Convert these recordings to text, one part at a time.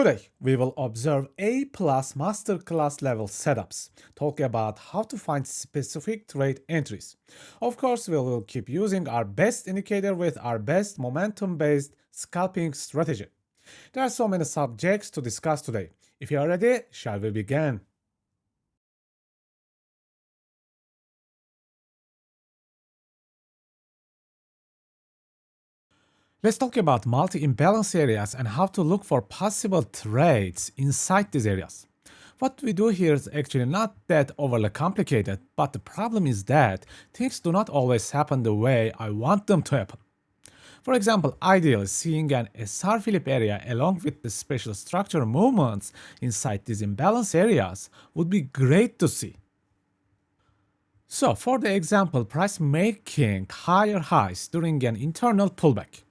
Today, we will observe A+ masterclass level setups, talk about how to find specific trade entries. Of course, we will keep using our best indicator with our best momentum-based scalping strategy. There are so many subjects to discuss today. If you are ready, shall we begin? Let's talk about multi-imbalance areas and how to look for possible trades inside these areas. What we do here is actually not that overly complicated, but the problem is that things do not always happen the way I want them to happen. For example, ideally, seeing an SR Philip area along with the special structure movements inside these imbalance areas would be great to see. So, for the example, price making higher highs during an internal pullback,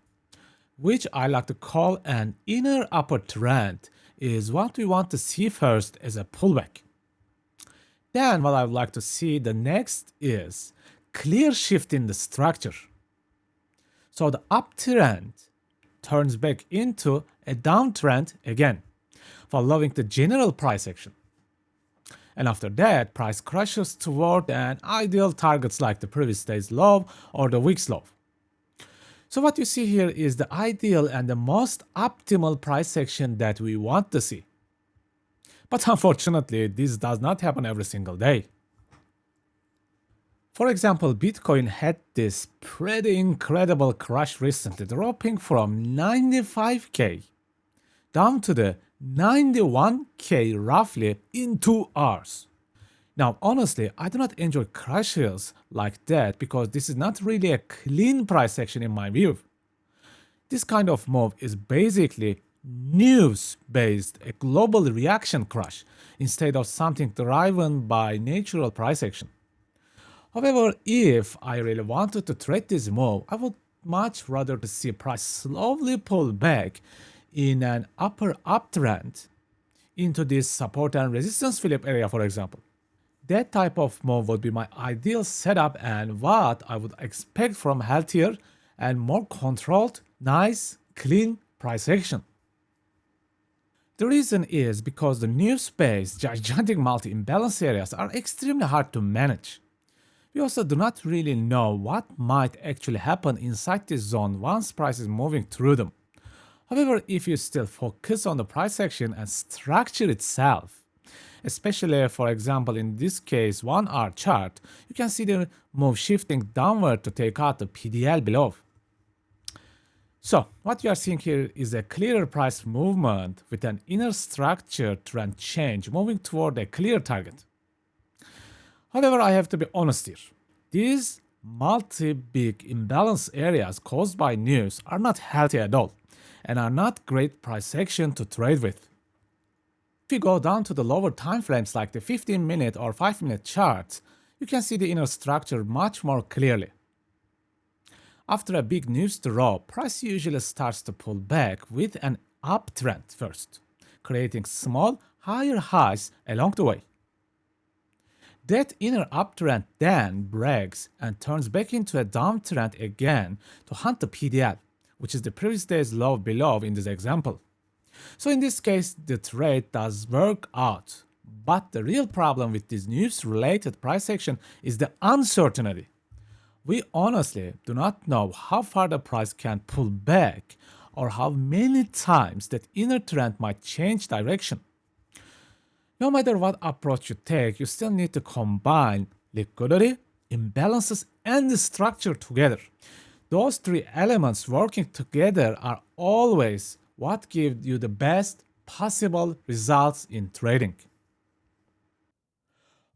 which I like to call an inner upper trend, is what we want to see first as a pullback. Then what I would like to see the next is clear shift in the structure. So the uptrend turns back into a downtrend again, following the general price action. And after that, price crashes toward an ideal targets like the previous day's low or the week's low. So what you see here is the ideal and the most optimal price action that we want to see. But unfortunately, this does not happen every single day. For example, Bitcoin had this pretty incredible crash recently, dropping from 95k down to the 91k roughly in 2 hours. Now, honestly, I do not enjoy crashes like that because this is not really a clean price action in my view. This kind of move is basically news-based, a global reaction crash, instead of something driven by natural price action. However, if I really wanted to trade this move, I would much rather to see price slowly pull back in an upper uptrend into this support and resistance Philip area, for example. That type of move would be my ideal setup and what I would expect from healthier and more controlled, nice, clean price action. The reason is because the news-based gigantic multi-imbalance areas are extremely hard to manage. We also do not really know what might actually happen inside this zone once price is moving through them. However, if you still focus on the price action and structure itself, especially for example in this case 1 hour chart, you can see the move shifting downward to take out the PDL below. So what you are seeing here is a clearer price movement with an inner structure trend change moving toward a clear target. However, I have to be honest here. These multi-big imbalance areas caused by news are not healthy at all and are not great price action to trade with. If you go down to the lower time frames like the 15-minute or 5-minute charts, you can see the inner structure much more clearly. After a big news drop, price usually starts to pull back with an uptrend first, creating small, higher highs along the way. That inner uptrend then breaks and turns back into a downtrend again to hunt the PDL, which is the previous day's low below in this example. So in this case, the trade does work out. But the real problem with this news-related price action is the uncertainty. We honestly do not know how far the price can pull back or how many times that inner trend might change direction. No matter what approach you take, you still need to combine liquidity, imbalances, and the structure together. Those three elements working together are always what gives you the best possible results in trading.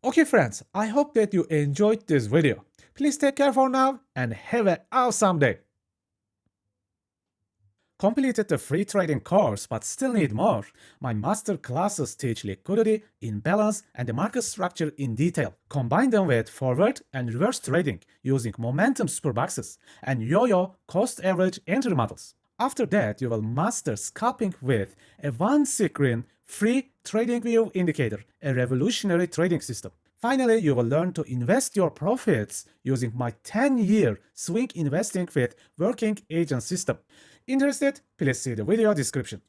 Okay friends, I hope that you enjoyed this video. Please take care for now and have an awesome day. Completed the free trading course but still need more? My master classes teach liquidity, imbalance, and the market structure in detail. Combine them with forward and reverse trading using momentum superboxes and yo-yo cost average entry models. After that, you will master scalping with a one-screen free trading view indicator, a revolutionary trading system. Finally, you will learn to invest your profits using my 10-year swing investing with working agent system. Interested? Please see the video description.